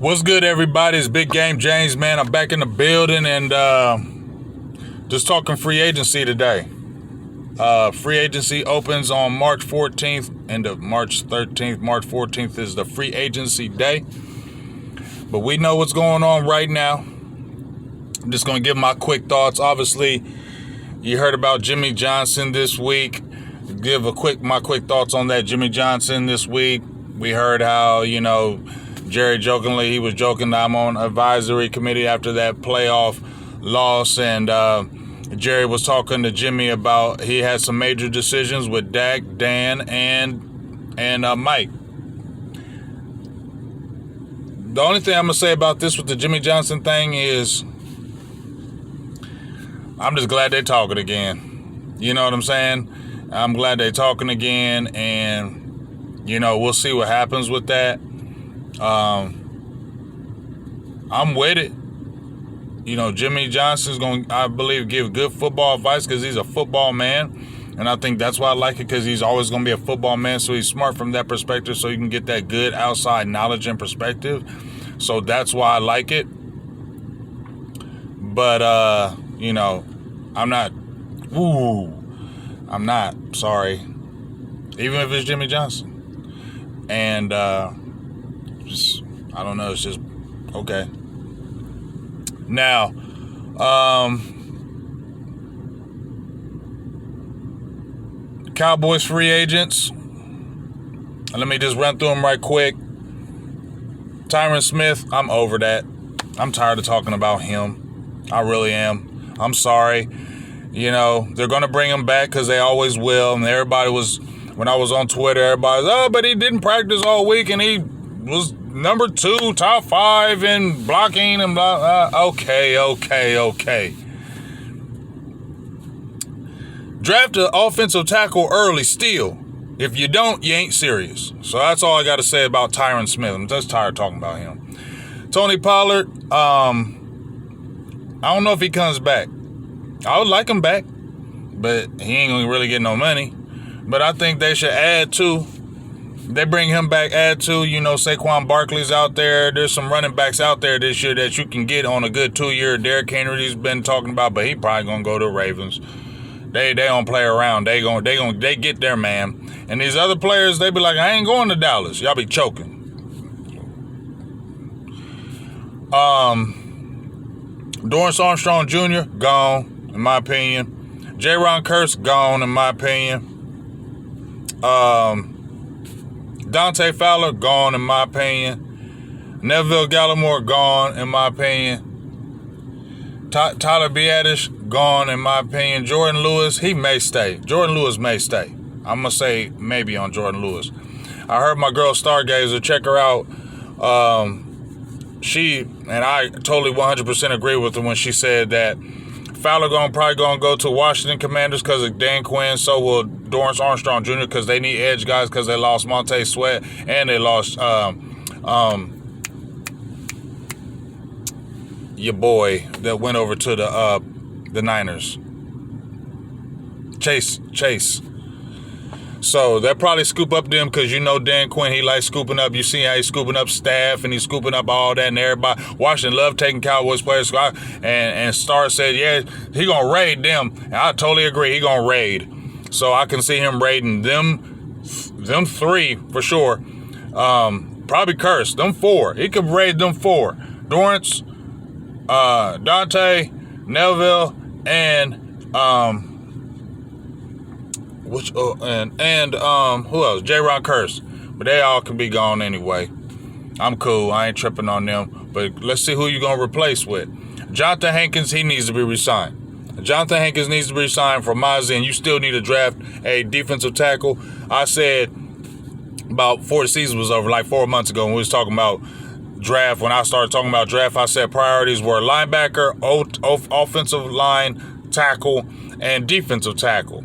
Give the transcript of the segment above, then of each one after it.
What's good, everybody? It's Big Game James, man. I'm back in the building and just talking free agency today. Free agency opens on March 14th, end of March 13th. March 14th is the free agency day. But we know what's going on right now. I'm just going to give my quick thoughts. Obviously, you heard about Jimmy Johnson this week. Give my quick thoughts on that. Jimmy Johnson this week. We heard how, Jerry he was joking that I'm on advisory committee after that playoff loss, and Jerry was talking to Jimmy about he had some major decisions with Dak, Dan, and Mike. The only thing I'm going to say about this with the Jimmy Johnson thing is I'm just glad they're talking again. You know what I'm saying? I'm glad they're talking again, and, we'll see what happens with that. I'm with it. Jimmy Johnson's going to, I believe, give good football advice because he's a football man. And I think that's why I like it, because he's always going to be a football man. So he's smart from that perspective, so you can get that good outside knowledge and perspective. So that's why I like it. But, I'm not sorry. Even if it's Jimmy Johnson. And, I don't know, it's just okay. Now, Cowboys free agents. Let me just run through them right quick. Tyron Smith, I'm over that. I'm tired of talking about him. I really am. I'm sorry. They're going to bring him back because they always will. And everybody was, when I was on Twitter, everybody was, but he didn't practice all week and he was number 2, top 5 in blocking and blah. Okay. Draft an offensive tackle early still. If you don't, you ain't serious. So that's all I got to say about Tyron Smith. I'm just tired of talking about him. Tony Pollard, I don't know if he comes back. I would like him back, but he ain't going to really get no money. But I think they should add to. They bring him back, add to, Saquon Barkley's out there. There's some running backs out there this year that you can get on a good 2-year. Derrick Henry's been talking about, but he probably gonna go to the Ravens. They don't play around. They get their man. And these other players, they be like, I ain't going to Dallas. Y'all be choking. Dorrance Armstrong Jr. gone, in my opinion. J-Ron Curse gone, in my opinion. Dante Fowler, gone in my opinion. Neville Gallimore, gone in my opinion. Tyler Biadasz, gone in my opinion. Jordan Lewis, he may stay. Jordan Lewis may stay. I'm going to say maybe on Jordan Lewis. I heard my girl Stargazer, check her out. She, and I totally 100% agree with her when she said that Fowler probably going to go to Washington Commanders because of Dan Quinn. So will Dorrance Armstrong Jr. because they need edge guys because they lost Montez Sweat and they lost your boy that went over to the Niners. Chase. So they'll probably scoop up them because Dan Quinn, he likes scooping up. You see how he's scooping up staff and he's scooping up all that and everybody. Washington love taking Cowboys players. And Starr said, yeah, he going to raid them. And I totally agree. He going to raid. So I can see him raiding them 3 for sure. Probably Curse. Them 4. He could raid them 4. Dorrance, Dante, Neville, and who else? J-Ron Curse. But they all can be gone anyway. I'm cool. I ain't tripping on them. But let's see who you're going to replace with. Jonathan Hankins, he needs to be re-signed. Jonathan Hankins needs to be re-signed for Mazda, and you still need to draft a defensive tackle. I said about before the season was over, like 4 months ago when we was talking about draft. When I started talking about draft, I said priorities were linebacker, offensive line, tackle, and defensive tackle.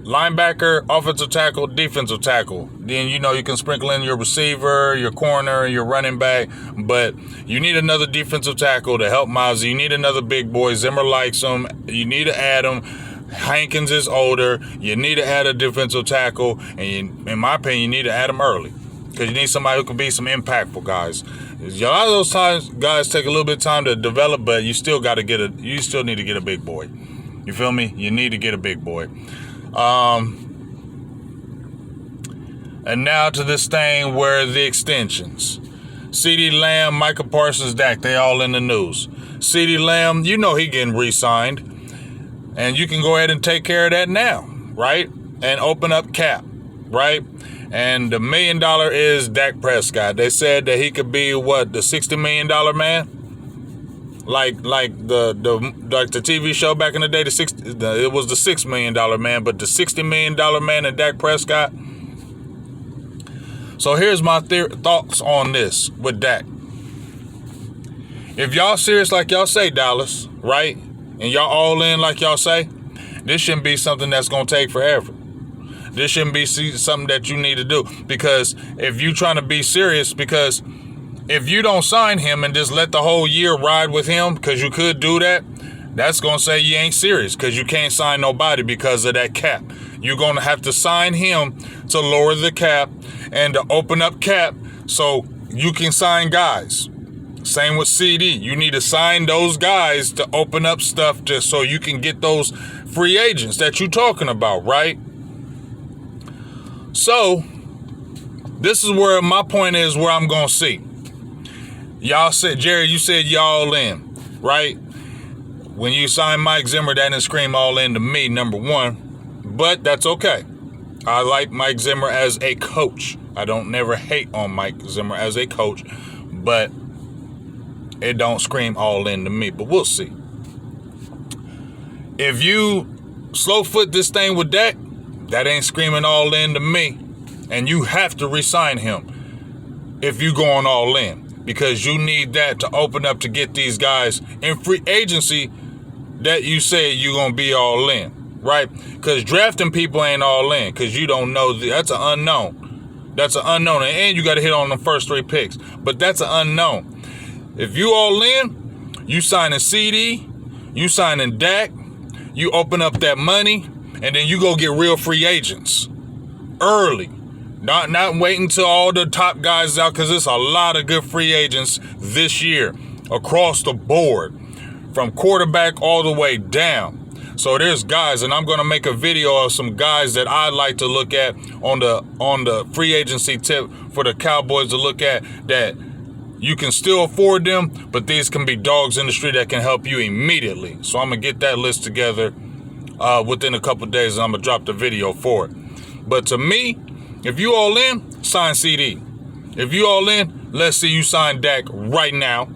Linebacker, offensive tackle, defensive tackle. Then, you can sprinkle in your receiver, your corner, your running back. But you need another defensive tackle to help Mozzie. You need another big boy. Zimmer likes him. You need to add him. Hankins is older. You need to add a defensive tackle. And in my opinion, you need to add him early. because you need somebody who can be some impactful guys. A lot of those times, guys take a little bit of time to develop, but you still need to get a big boy. You feel me? You need to get a big boy. And now to this thing where the extensions. CeeDee Lamb, Micah Parsons, Dak, they all in the news. CeeDee Lamb, you know he getting re-signed. And you can go ahead and take care of that now, right? And open up cap, right? And the $1 million is Dak Prescott. They said that he could be, the $60 million man? Like the TV show back in the day, it was the $6 million man, but the $60 million man and Dak Prescott. So here's my thoughts on this with Dak. If y'all serious like y'all say, Dallas, right? And y'all all in like y'all say, this shouldn't be something that's going to take forever. This shouldn't be something that you need to do. Because if you trying to be serious, because if you don't sign him and just let the whole year ride with him, because you could do that, that's going to say you ain't serious, because you can't sign nobody because of that cap. You're going to have to sign him to lower the cap and to open up cap so you can sign guys. Same with CD. You need to sign those guys to open up stuff just so you can get those free agents that you're talking about, right? So this is where my point is, where I'm going to see. Y'all said, Jerry, you said y'all in, right? When you signed Mike Zimmer, that didn't scream all in to me, number one. But that's okay. I like Mike Zimmer as a coach. I don't never hate on Mike Zimmer as a coach, but it don't scream all in to me. But we'll see. If you slow foot this thing with Dak, that ain't screaming all in to me. And you have to re-sign him if you going all in, because you need that to open up to get these guys in free agency that you say you're going to be all in, right? Because drafting people ain't all in, because you don't know. That's an unknown. That's an unknown. And you got to hit on the first 3 picks. But that's an unknown. If you all in, you signing CD, you signing Dak, you open up that money, and then you go get real free agents early. Not waiting till all the top guys out, because there's a lot of good free agents this year across the board, from quarterback all the way down. So there's guys, and I'm going to make a video of some guys that I like to look at on the free agency tip for the Cowboys to look at, that you can still afford them, but these can be dogs in the street that can help you immediately. So I'm going to get that list together within a couple of days, and I'm going to drop the video for it. But to me, if you all in, sign CD. If you all in, let's see you sign Dak right now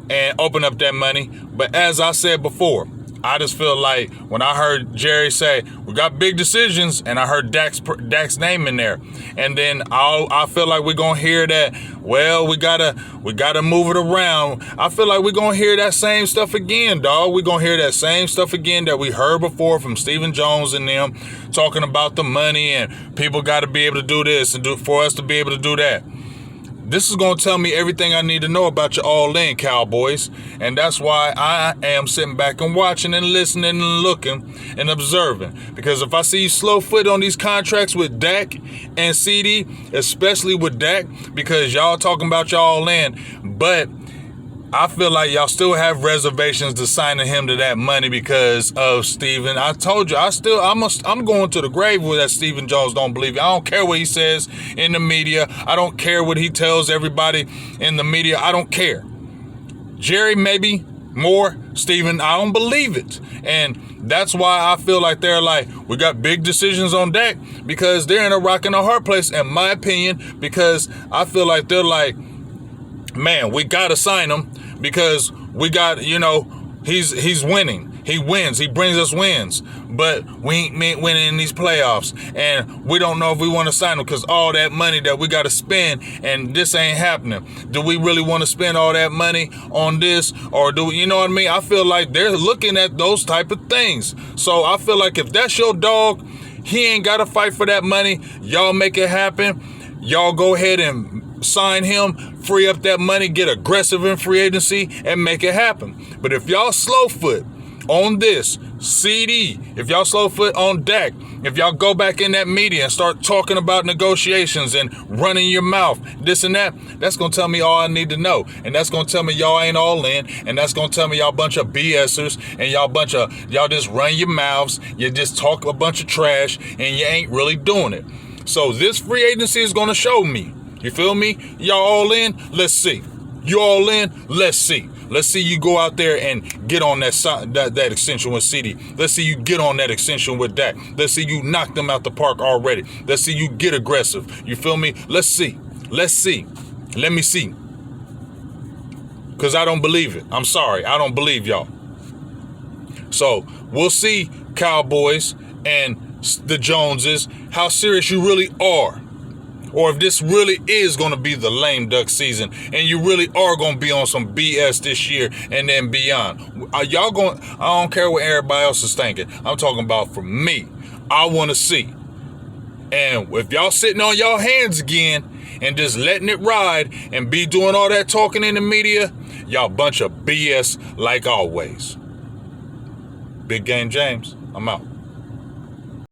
and open up that money. But as I said before, I just feel like when I heard Jerry say, we got big decisions, and I heard Dak's name in there, and then I feel like we're going to hear that, well, we gotta move it around. I feel like we're going to hear that same stuff again, dog. We're going to hear that same stuff again that we heard before from Stephen Jones and them, talking about the money and people got to be able to do this and for us to be able to do that. This is going to tell me everything I need to know about your all-in Cowboys. And that's why I am sitting back and watching and listening and looking and observing. Because if I see you slow foot on these contracts with Dak and CD, especially with Dak, because y'all talking about your all-in, but I feel like y'all still have reservations to signing him to that money because of Steven. I told you, I'm going to the grave with that Stephen Jones don't believe it. I don't care what he says in the media. I don't care what he tells everybody in the media. I don't care. Jerry, maybe more. Stephen, I don't believe it. And that's why I feel like they're like, we got big decisions on Dak, because they're in a rock and a hard place, in my opinion, because I feel like they're like, man, we got to sign him because we got, he's winning. He wins. He brings us wins. But we ain't winning in these playoffs. And we don't know if we want to sign him because all that money that we got to spend, and this ain't happening. Do we really want to spend all that money on this? Or do we, you know what I mean? I feel like they're looking at those type of things. So I feel like if that's your dog, he ain't got to fight for that money. Y'all make it happen. Y'all go ahead and sign him, free up that money, get aggressive in free agency, and make it happen. But if y'all slow foot on this, CD, if y'all slow foot on Dak, if y'all go back in that media and start talking about negotiations and running your mouth, this and that, that's going to tell me all I need to know. And that's going to tell me y'all ain't all in. And that's going to tell me y'all bunch of BSers and y'all just run your mouths. You just talk a bunch of trash and you ain't really doing it. So this free agency is going to show me. You feel me? Y'all all in? Let's see. You all in? Let's see. Let's see you go out there and get on that extension with CD. Let's see you get on that extension with Dak. Let's see you knock them out the park already. Let's see you get aggressive. You feel me? Let's see. Let's see. Let me see. Because I don't believe it. I'm sorry. I don't believe y'all. So we'll see, Cowboys and the Joneses, how serious you really are. Or if this really is going to be the lame duck season and you really are going to be on some BS this year and then beyond. Are y'all going? I don't care what everybody else is thinking. I'm talking about for me. I want to see. And if y'all sitting on y'all hands again and just letting it ride and be doing all that talking in the media, y'all bunch of BS like always. Big Game James, I'm out.